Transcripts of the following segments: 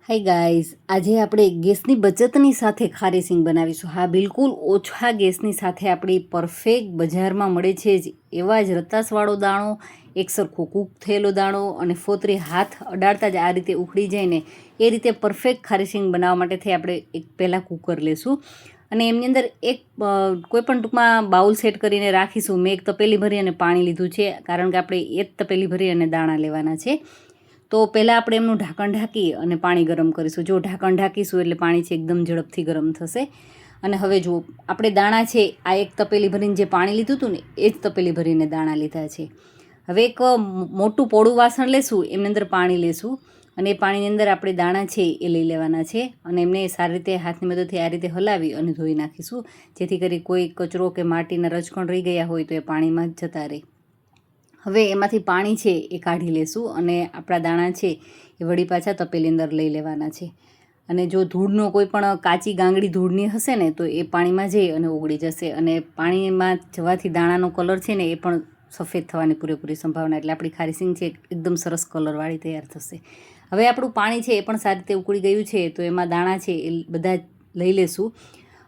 Hi guys, આજે આપણે ગેસની બચતની સાથે ખારી સિંગ બનાવીશું. હા, બિલકુલ ઓછા ગેસની સાથે આપણી પરફેક્ટ બજારમાં મળે છે જ એવા જ રતાસવાળો દાણો, એક સરખો કૂક થયેલો દાણો અને ફોતરી હાથ અડાડતા જ આ રીતે ઉખડી જાય ને એ રીતે પરફેક્ટ ખારી સિંગ બનાવવા માટે થઈ આપણે એક પહેલાં કૂકર લેશું અને એમની અંદર એક કોઈપણ ટૂંકમાં બાઉલ સેટ કરીને રાખીશું. મેં એક તપેલી ભરી અને પાણી લીધું છે, કારણ કે આપણે એ જ તપેલી ભરી અને દાણા લેવાના છે. તો પહેલાં આપણે એમનું ઢાંકણ ઢાંકી અને પાણી ગરમ કરીશું. જો ઢાંકણ ઢાંકીશું એટલે પાણી છે એકદમ ઝડપથી ગરમ થશે. અને હવે જુઓ, આપણે દાણા છે આ એક તપેલી ભરીને જે પાણી લીધું હતું ને એ જ તપેલી ભરીને દાણા લીધા છે. હવે એક મોટું પોળું વાસણ લેશું, એમની અંદર પાણી લેશું અને એ પાણીની અંદર આપણે દાણા છે એ લઈ લેવાના છે અને એમને સારી રીતે હાથની મદદથી આ રીતે હલાવી અને ધોઈ નાખીશું, જેથી કરી કોઈ કચરો કે માટીના રજકણ રહી ગયા હોય તો એ પાણીમાં જતા રહે. હવે એમાંથી પાણી છે એ કાઢી લેશું અને આપણા દાણા છે એ વળી પાછા તપેલી અંદર લઈ લેવાના છે. અને જો ધૂળનો કોઈ પણ કાચી ગાંગડી ધૂળની હશે ને તો એ પાણીમાં જઈ અને ઓગળી જશે અને પાણીમાં જવાથી દાણાનો કલર છે ને એ પણ સફેદ થવાની પૂરેપૂરી સંભાવના. એટલે આપણી ખારી સિંગ છે એકદમ સરસ કલરવાળી તૈયાર થશે. હવે આપણું પાણી છે એ પણ સારી રીતે ઉકળી ગયું છે, તો એમાં દાણા છે એ બધા લઈ લેશું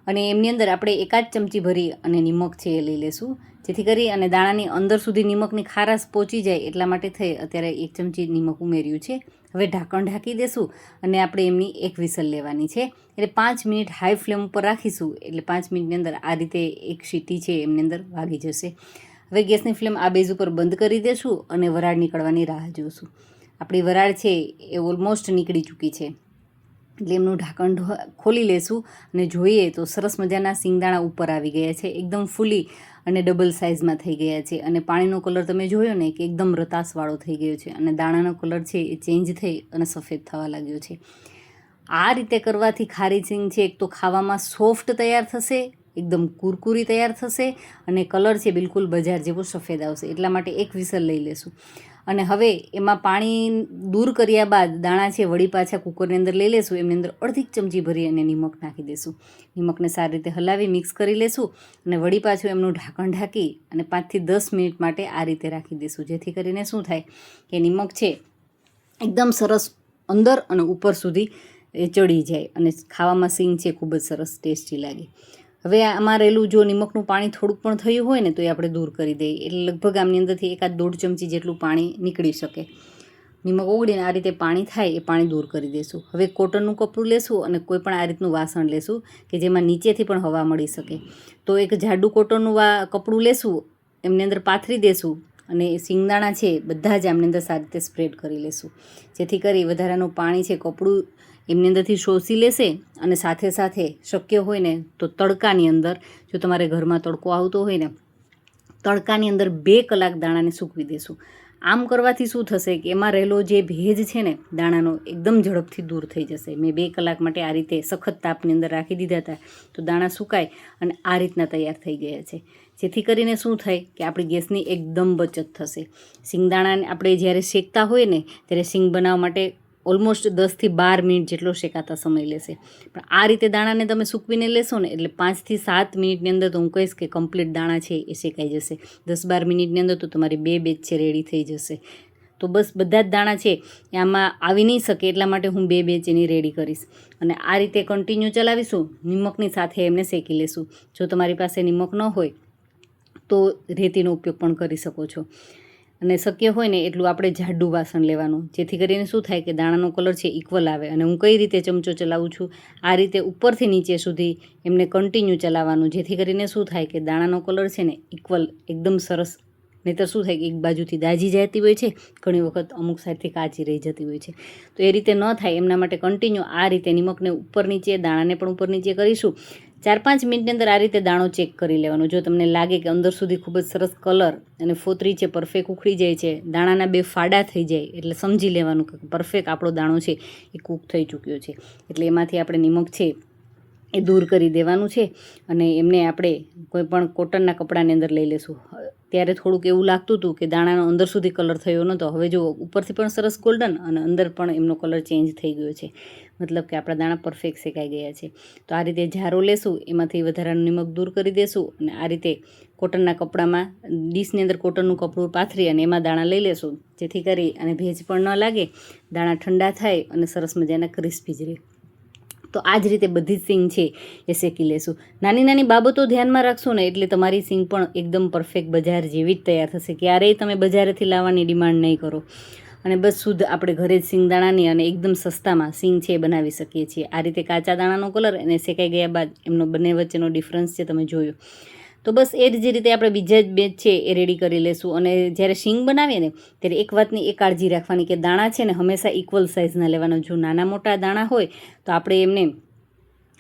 અને એમની અંદર આપણે એકાદ ચમચી ભરી અને નિમક છે એ લઈ લેશું, જેથી કરી અને દાણાની અંદર સુધી નિમકની ખારાશ પહોંચી જાય એટલા માટે થઈ અત્યારે એક ચમચી નિમક ઉમેર્યું છે. હવે ઢાંકણ ઢાંકી દેશું અને આપણે એમની એક વિસલ લેવાની છે. એટલે 5 મિનિટ હાઈ ફ્લેમ ઉપર રાખીશું, એટલે 5 મિનિટની અંદર આ રીતે એક સીટી છે એમની અંદર વાગી જશે. હવે ગેસની ફ્લેમ આ બેઝ ઉપર બંધ કરી દેશું અને વરાળ નીકળવાની રાહ જોઈશું. આપણી વરાળ છે એ ઓલમોસ્ટ નીકળી ચૂકી છે, એટલે એમનું ઢાંકણ ખોલી લેશું અને જોઈએ તો સરસ મજાના સિંગદાણા ઉપર આવી ગયા છે, એકદમ ફૂલી અને ડબલ સાઇઝમાં થઈ ગયા છે. અને પાણીનો કલર તમે જોયો ને કે એકદમ રતાસવાળો થઈ ગયો છે અને દાણાનો કલર છે એ ચેન્જ થઈ અને સફેદ થવા લાગ્યો છે. આ રીતે કરવાથી ખારી સિંગ છે એક તો ખાવામાં સોફ્ટ તૈયાર થશે, એકદમ કુરકુરી તૈયાર થશે અને કલર છે બિલકુલ બજાર જેવો સફેદ આવશે. એટલા માટે એક વિસલ લઈ લેશું અને હવે એમાં પાણી દૂર કર્યા બાદ દાણા છે વળી પાછા કુકરની અંદર લઈ લેશું. એમની અંદર અડધી ચમચી ભરી અને નિમક નાખી દઈશું. નિમકને સારી રીતે હલાવી મિક્સ કરી લેશું અને વળી પાછું એમનું ઢાંકણ ઢાંકી અને 5 થી 10 મિનિટ માટે આ રીતે રાખી દઈશું, જેથી કરીને શું થાય કે નિમક છે એકદમ સરસ અંદર અને ઉપર સુધી એ ચડી જાય અને ખાવામાં સિંગ છે ખૂબ જ સરસ ટેસ્ટી લાગે. હવે આમાં રહેલું જો નિમકનું પાણી થોડુંક પણ થયું હોય ને તો એ આપણે દૂર કરી દઈએ, એટલે લગભગ આમની અંદરથી 1-1.5 ચમચી જેટલું પાણી નીકળી શકે. નિમક ઓગળીને આ રીતે પાણી થાય એ પાણી દૂર કરી દઈશું. હવે કોટનનું કપડું લેશું અને કોઈ પણ આ રીતનું વાસણ લેશું કે જેમાં નીચેથી પણ હવા મળી શકે. તો એક જાડું કોટનનું કપડું લેશું, એમની અંદર પાથરી દેશું અને સિંગદાણા છે બધા જ આમની અંદર સારી રીતે સ્પ્રેડ કરી લેશું, જેથી કરી વધારાનું પાણી છે કપડું એમની અંદરથી શોષી લેશે. અને સાથે સાથે શક્ય હોય ને તો તડકાની અંદર, જો તમારે ઘરમાં તડકો આવતો હોય ને, તડકાની અંદર 2 કલાક દાણાને સૂકવી દેશું. આમ કરવાથી શું થશે કે એમાં રહેલો જે ભેજ છે ને દાણાનો એકદમ ઝડપથી દૂર થઈ જશે. મેં 2 કલાક માટે આ રીતે સખત તાપની અંદર રાખી દીધા હતા, તો દાણા સુકાય અને આ રીતના તૈયાર થઈ ગયા છે. જેથી કરીને શું થાય કે આપણી ગેસની એકદમ બચત થશે. સિંગદાણાને આપણે જ્યારે શેકતા હોય ને ત્યારે સિંગ બનાવવા માટે ઓલમોસ્ટ 10 થી 12 મિનિટ જેટલો શેકાતા સમય લેશે, પણ આ રીતે દાણાને તમે સૂકવીને લેશો ને એટલે 5 થી 7 મિનિટની અંદર તો હું કહીશ કે કમ્પ્લીટ દાણા છે એ શેકાઈ જશે. 10-12 મિનિટની અંદર તો તમારી 2 બેચ છે રેડી થઈ જશે. તો બસ બધા જ દાણા છે એ આમાં આવી નહીં શકે, એટલા માટે હું 2 બેચ એની રેડી કરીશ અને આ રીતે કન્ટિન્યુ ચલાવીશું. નિમકની સાથે એમને શેકી લેશું. જો તમારી પાસે નિમક ન હોય તો રેતીનો ઉપયોગ પણ કરી શકો છો. અને શક્ય હોય ને એટલું આપણે જાડું વાસણ લેવાનું, જેથી કરીને શું થાય કે દાણાનો કલર છે ઇક્વલ આવે. અને હું કઈ રીતે ચમચો ચલાવું છું, આ રીતે ઉપરથી નીચે સુધી એમને કન્ટિન્યુ ચલાવવાનું, જેથી કરીને શું થાય કે દાણાનો કલર છે ને ઇક્વલ એકદમ સરસ. નહીંતર શું થાય કે એક બાજુથી દાજી જતી હોય છે, ઘણી વખત અમુક સાઈડથી કાચી રહી જતી હોય છે. તો એ રીતે ન થાય એમના માટે કન્ટિન્યુ આ રીતે નિમકને ઉપર નીચે, દાણાને પણ ઉપર નીચે કરીશું. 4-5 મિનિટની અંદર આ રીતે દાણો ચેક કરી લેવાનો. જો તમને લાગે કે અંદર સુધી ખૂબ જ સરસ કલર અને ફોતરી છે પરફેક્ટ ઉખડી જાય છે, દાણાના 2 ફાડા થઈ જાય, એટલે સમજી લેવાનું કે પરફેક્ટ આપણો દાણો છે એ કૂક થઈ ચૂક્યો છે. એટલે એમાંથી આપણે નિમક છે એ દૂર કરી દેવાનું છે અને એમને આપણે કોઈ પણ કોટનના કપડાની અંદર લઈ લેશું. ત્યારે થોડુંક એવું લાગતું હતું કે દાણાનો અંદર સુધી કલર થયો નહોતો. હવે જો ઉપરથી પણ સરસ ગોલ્ડન અને અંદર પણ એમનો કલર ચેન્જ થઈ ગયો છે, મતલબ કે આપણા દાણા પરફેક્ટ શેકાઈ ગયા છે. તો આ રીતે જારો લેશું, એમાંથી વધારાનું નિમક દૂર કરી દેશું અને આ રીતે કોટનના કપડામાં ડીશની અંદર કોટનનું કપડું પાથરી અને એમાં દાણા લઈ લેશું, જેથી કરી અને ભેજ પણ ન લાગે, દાણા ઠંડા થાય અને સરસ મજાના ક્રિસ્પી જ રહે. તો આ જ રીતે બધી જ સિંગ છે એ શેકી લેશું. નાની નાની બાબતો ધ્યાનમાં રાખશો ને એટલે તમારી સિંગ પણ એકદમ પરફેક્ટ બજાર જેવી જ તૈયાર થશે. ક્યારેય તમે બજારેથી લાવવાની ડિમાન્ડ નહીં કરો અને બસ શુદ્ધ આપણે ઘરે જ સિંગદાણાની અને એકદમ સસ્તામાં સિંગ છે એ બનાવી શકીએ છીએ. આ રીતે કાચા દાણાનો કલર અને શેકાઈ ગયા બાદ એમનો બંને વચ્ચેનો ડિફરન્સ છે તમે જોયો. તો બસ એ જ રીતે આપણે બીજા જ બેચ છે એ રેડી કરી લેશું. અને જ્યારે શીંગ બનાવીએ ને ત્યારે એક વાતની એ કાળજી રાખવાની કે દાણા છે ને હંમેશા ઇક્વલ સાઇઝના લેવાના. જો નાના મોટા દાણા હોય તો આપણે એમને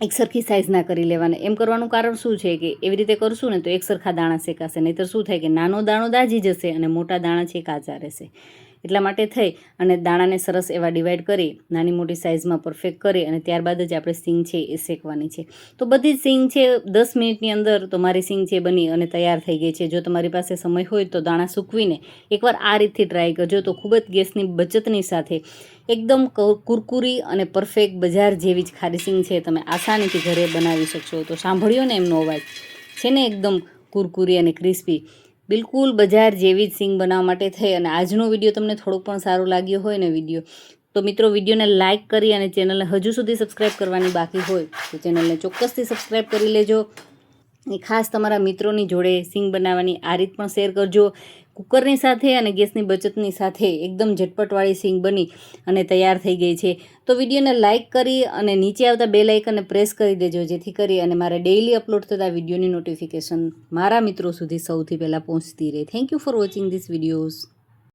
એક સરખી સાઇઝના કરી લેવાના. એમ કરવાનું કારણ શું છે કે એવી રીતે કરશું ને તો એક સરખા દાણા શેકાશે, નહીંતર શું થાય કે નાનો દાણો દાજી જશે અને મોટા દાણા છે કાચા રહેશે. એટલા માટે થઈ અને દાણાને સરસ એવા ડિવાઈડ કરી નાની મોટી સાઇઝમાં પરફેક્ટ કરી અને ત્યારબાદ જ આપણે સિંગ છે એ શેકવાની છે. તો બધી જ સિંગ છે 10 મિનિટની અંદર તો મારી સિંગ છે બની અને તૈયાર થઈ ગઈ છે. જો તમારી પાસે સમય હોય તો દાણા સૂકવીને એકવાર આ રીતથી ટ્રાય કરજો, તો ખૂબ જ ગેસની બચતની સાથે એકદમ કુરકુરી અને પરફેક્ટ બજાર જેવી જ ખારી સિંગ છે તમે આસાનીથી ઘરે બનાવી શકશો. તો સાંભળ્યો ને એમનો અવાજ છે ને એકદમ કુરકુરી અને ક્રિસ્પી, બિલકુલ બજાર જેવી જ સિંગ બનાવવા માટે થઈ. અને આજનો વિડીયો તમને થોડોક પણ સારો લાગ્યો હોય ને વિડીયો, તો મિત્રો વિડીયોને લાઇક કરી અને ચેનલને હજુ સુધી સબસ્ક્રાઈબ કરવાની બાકી હોય તો ચેનલને ચોક્કસથી સબસ્ક્રાઈબ કરી લેજો. એ ખાસ તમારા મિત્રોની જોડે સિંગ બનાવવાની આ રીત પણ શેર કરજો. કુકરની સાથે અને ગેસની બચતની સાથે એકદમ ઝટપટવાળી સિંગ બની અને તૈયાર થઈ ગઈ છે. તો વિડીયોને લાઇક કરી અને નીચે આવતા બેલ આઇકનને પ્રેસ કરી દેજો, જેથી કરી અને મારે ડેઇલી અપલોડ થતા વિડીયોની નોટિફિકેશન મારા મિત્રો સુધી સૌથી પહેલાં પહોંચતી રહે. Thank you for watching this videos.